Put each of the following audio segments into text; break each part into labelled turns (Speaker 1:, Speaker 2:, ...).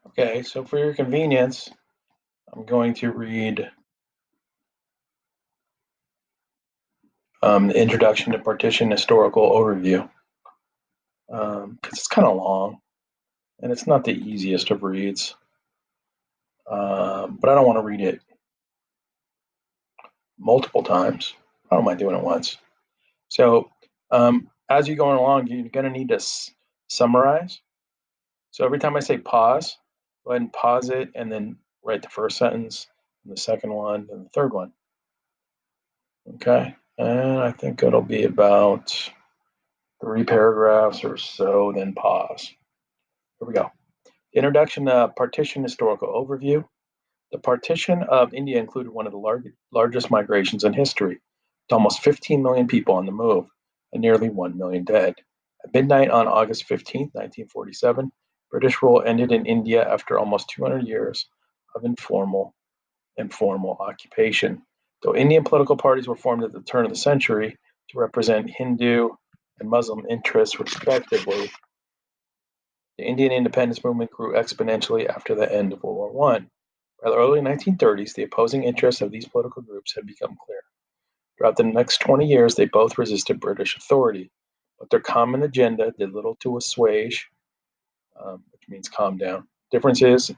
Speaker 1: Okay, so for your convenience, I'm going to read the Introduction to Partition Historical Overview because it's kind of long and it's not the easiest of reads, but I don't want to read it multiple times. I don't mind doing it once. So as you're going along, you're going to need to summarize. So every time I say pause, go ahead and pause it and then write the first sentence, and the second one, and the third one. Okay, and I think it'll be about 3 paragraphs or so, then pause. Here we go. Introduction to Partition Historical Overview. The partition of India included one of the largest migrations in history, with almost 15 million people on the move and nearly 1 million dead. At midnight on August 15, 1947, British rule ended in India after almost 200 years of informal and formal occupation. Though Indian political parties were formed at the turn of the century to represent Hindu and Muslim interests respectively, the Indian independence movement grew exponentially after the end of World War One. By the early 1930s, the opposing interests of these political groups had become clear. Throughout the next 20 years, they both resisted British authority, but their common agenda did little to assuage, which means calm down, differences,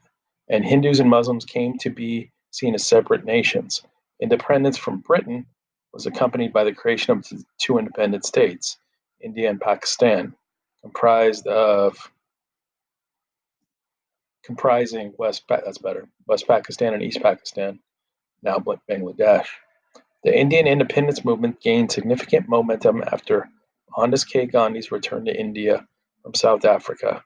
Speaker 1: and Hindus and Muslims came to be seen as separate nations. Independence from Britain was accompanied by the creation of two independent states, India and Pakistan, comprised of comprising West Pakistan and East Pakistan, now Bangladesh. The Indian independence movement gained significant momentum after Mohandas K. Gandhi's return to India from South Africa.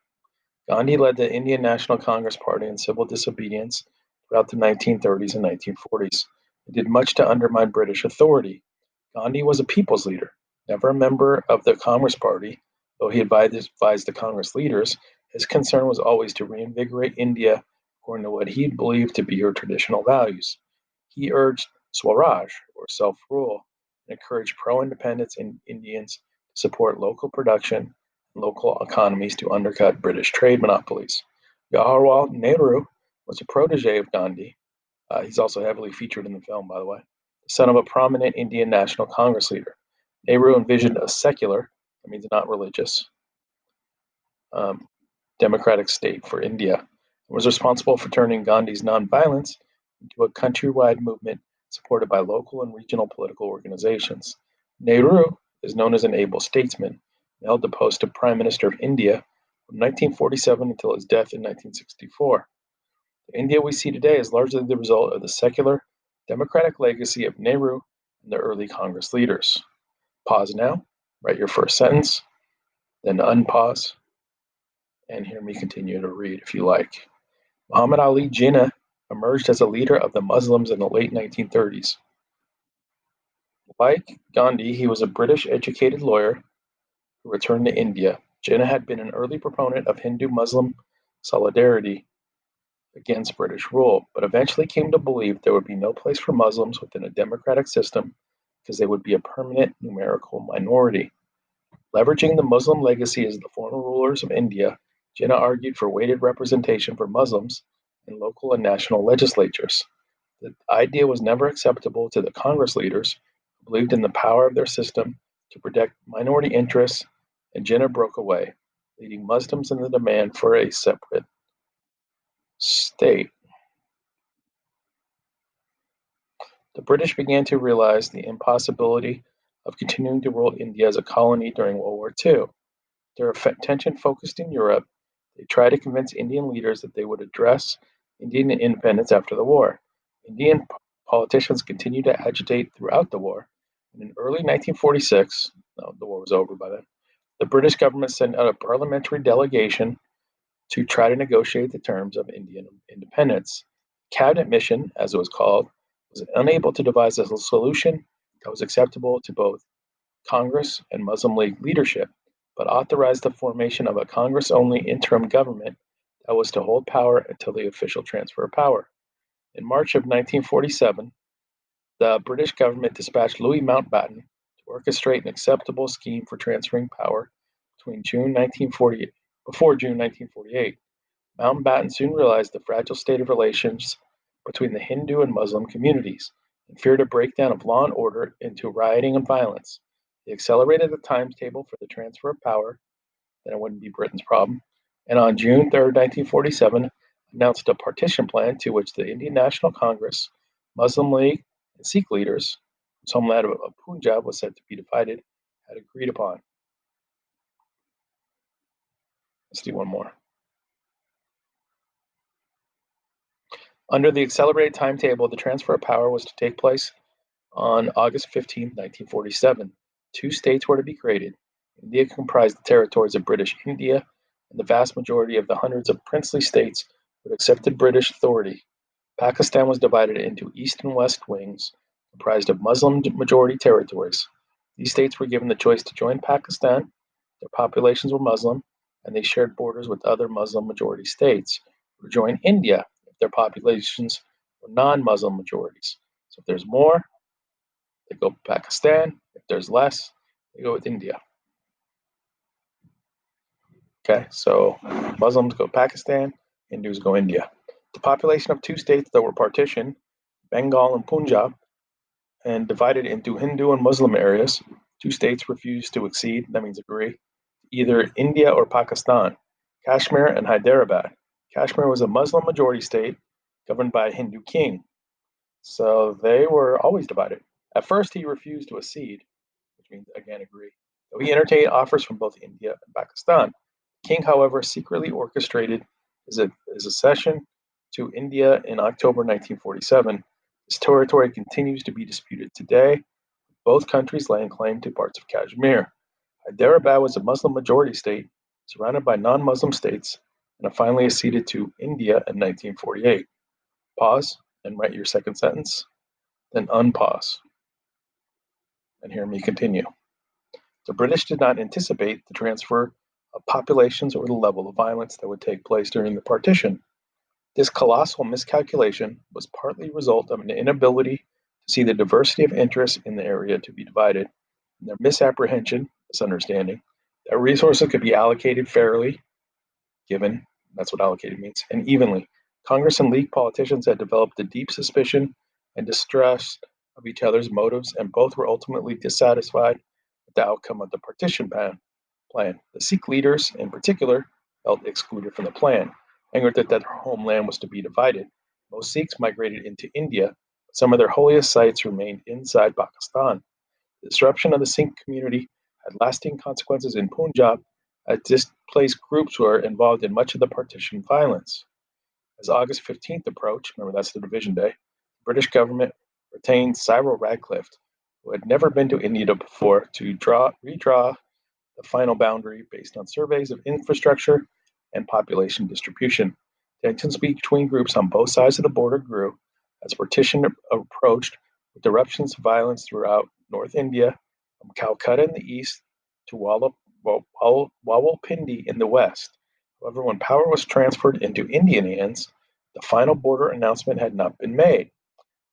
Speaker 1: Gandhi led the Indian National Congress Party in civil disobedience throughout the 1930s and 1940s. He did much to undermine British authority. Gandhi was a people's leader, never a member of the Congress Party, though he advised the Congress leaders. His concern was always to reinvigorate India according to what he believed to be her traditional values. He urged Swaraj, or self rule, and encouraged pro independence Indians to support local production and local economies to undercut British trade monopolies. Jawaharlal Nehru was a protege of Gandhi. He's also heavily featured in the film, by the way. The son of a prominent Indian National Congress leader. Nehru envisioned a secular, that means not religious, um, democratic state for India, and was responsible for turning Gandhi's nonviolence into a countrywide movement supported by local and regional political organizations. Nehru is known as an able statesman and held the post of Prime Minister of India from 1947 until his death in 1964. The India we see today is largely the result of the secular, democratic legacy of Nehru and the early Congress leaders. Pause now, write your first sentence, then unpause, and hear me continue to read if you like. Muhammad Ali Jinnah emerged as a leader of the Muslims in the late 1930s. Like Gandhi, he was a British educated lawyer who returned to India. Jinnah had been an early proponent of Hindu Muslim solidarity against British rule, but eventually came to believe there would be no place for Muslims within a democratic system because they would be a permanent numerical minority. Leveraging the Muslim legacy as the former rulers of India, Jinnah argued for weighted representation for Muslims in local and national legislatures. The idea was never acceptable to the Congress leaders, who believed in the power of their system to protect minority interests, and Jinnah broke away, leading Muslims in the demand for a separate state. The British began to realize the impossibility of continuing to rule India as a colony during World War II. Their attention focused in Europe. They tried to convince Indian leaders that they would address Indian independence after the war. Indian politicians continued to agitate throughout the war. And in early 1946, no, the war was over by then, the British government sent out a parliamentary delegation to try to negotiate the terms of Indian independence. Cabinet mission, as it was called, was unable to devise a solution that was acceptable to both Congress and Muslim League leadership, but authorized the formation of a Congress only interim government that was to hold power until the official transfer of power. In March of 1947, the British government dispatched Louis Mountbatten to orchestrate an acceptable scheme for transferring power between June 1948, before June 1948. Mountbatten soon realized the fragile state of relations between the Hindu and Muslim communities and feared a breakdown of law and order into rioting and violence. He accelerated the timetable for the transfer of power, then it wouldn't be Britain's problem, and on June 3rd, 1947, announced a partition plan to which the Indian National Congress, Muslim League, and Sikh leaders, whose homeland of Punjab was said to be divided, had agreed upon. Let's do one more. Under the accelerated timetable, the transfer of power was to take place on August 15, 1947. Two states were to be created. India comprised the territories of British India, and the vast majority of the hundreds of princely states would accepted British authority. Pakistan was divided into east and west wings, comprised of Muslim majority territories. These states were given the choice to join Pakistan, their populations were Muslim, and they shared borders with other Muslim majority states, or join India if their populations were non Muslim majorities. So if there's more, they go Pakistan. If there's less, they go with India. Okay, so Muslims go Pakistan, Hindus go India. The population of two states that were partitioned, Bengal and Punjab, and divided into Hindu and Muslim areas. Two states refused to accede, that means agree, either India or Pakistan, Kashmir and Hyderabad. Kashmir was a Muslim majority state governed by a Hindu king, so they were always divided. At first, he refused to accede, which means again agree, though he entertained offers from both India and Pakistan. The king, however, secretly orchestrated his accession to India in October 1947. This territory continues to be disputed today, both countries laying claim to parts of Kashmir. Hyderabad was a Muslim majority state surrounded by non Muslim states and finally acceded to India in 1948. Pause and write your second sentence, then unpause and hear me continue. The British did not anticipate the transfer of populations or the level of violence that would take place during the partition. This colossal miscalculation was partly a result of an inability to see the diversity of interests in the area to be divided, and their misapprehension, misunderstanding, that resources could be allocated fairly, given, that's what allocated means, and evenly. Congress and League politicians had developed a deep suspicion and distrust of each other's motives, and both were ultimately dissatisfied with the outcome of the partition plan. The Sikh leaders, in particular, felt excluded from the plan, angered that their homeland was to be divided. Most Sikhs migrated into India, but some of their holiest sites remained inside Pakistan. The disruption of the Sikh community had lasting consequences in Punjab, as displaced groups were involved in much of the partition violence. As August 15th approached, remember that's the division day, the British government retained Cyril Radcliffe, who had never been to India before, to redraw the final boundary based on surveys of infrastructure and population distribution. Tensions between groups on both sides of the border grew as partition approached, with eruptions of violence throughout North India, from Calcutta in the east to Rawalpindi in the west. However, when power was transferred into Indian hands, the final border announcement had not been made.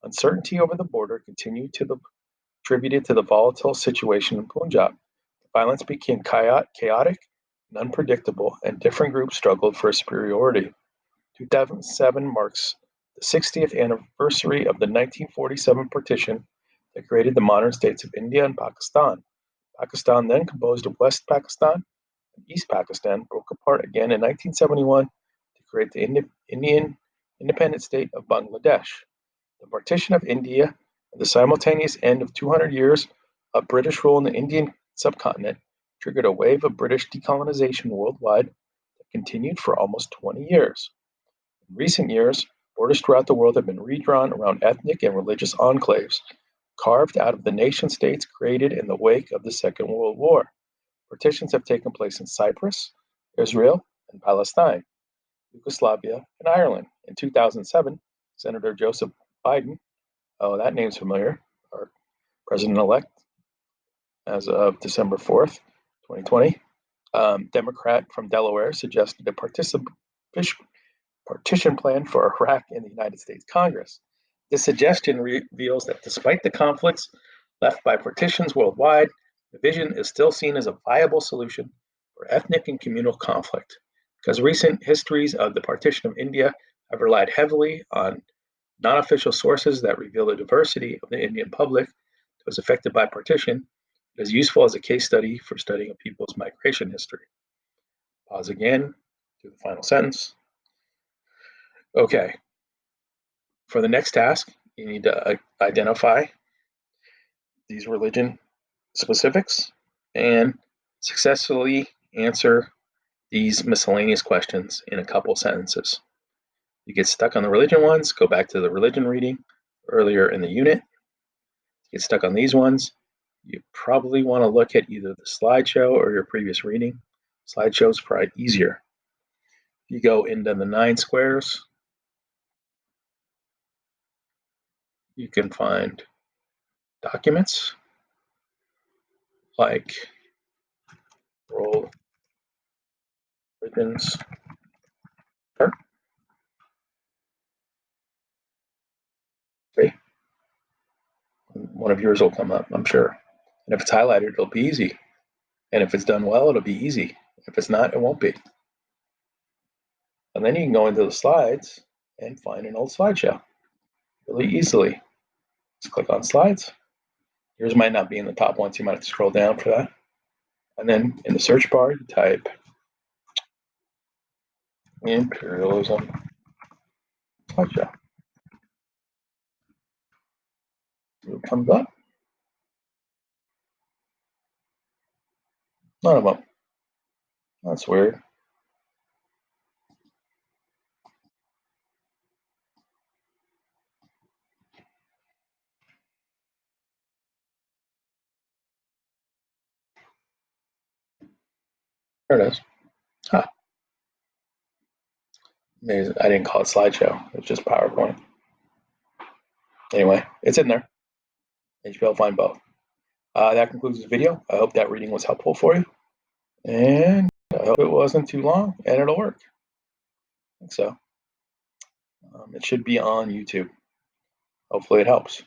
Speaker 1: Uncertainty over the border continued to contributed to the volatile situation in Punjab. The violence became chaotic and unpredictable, and different groups struggled for superiority. 2007 marks the 60th anniversary of the 1947 partition that created the modern states of India and Pakistan. Pakistan, then composed of West Pakistan and East Pakistan, broke apart again in 1971 to create the Indian independent state of Bangladesh. The partition of India and the simultaneous end of 200 years of British rule in the Indian subcontinent triggered a wave of British decolonization worldwide that continued for almost 20 years. In recent years, borders throughout the world have been redrawn around ethnic and religious enclaves, carved out of the nation states created in the wake of the Second World War. Partitions have taken place in Cyprus, Israel, and Palestine, Yugoslavia, and Ireland. In 2007, Senator Joseph Biden, oh, that name's familiar, our president elect as of December 4th, 2020, Democrat from Delaware, suggested a partition plan for Iraq in the United States Congress. This suggestion reveals that despite the conflicts left by partitions worldwide, division is still seen as a viable solution for ethnic and communal conflict. because recent histories of the partition of India have relied heavily on non-official sources that reveal the diversity of the Indian public that was affected by partition. It is useful as a case study for studying a people's migration history. Pause again, do the final sentence. Okay, for the next task, you need to identify these religion specifics and successfully answer these miscellaneous questions in a couple sentences. You get stuck on the religion ones, go back to the religion reading earlier in the unit. Get stuck on these ones, you probably want to look at either the slideshow or your previous reading. Slideshow is probably easier. You go into the 9 squares, you can find documents like world religions chart. Okay. One of yours will come up, I'm sure. And if it's highlighted, it'll be easy. And if it's done well, it'll be easy. If it's not, it won't be. And then you can go into the slides and find an old slideshow really easily. Just click on slides. Yours might not be in the top ones. You might have to scroll down for that. And then in the search bar, you type imperialism slideshow. It comes up. None of them. That's weird. There it is. Huh. Maybe I didn't call it slideshow. It was just PowerPoint. Anyway, it's in there. You should be able to find both. That concludes this video. I hope that reading was helpful for you. And I hope it wasn't too long and it'll work. I think so. It should be on YouTube. Hopefully it helps.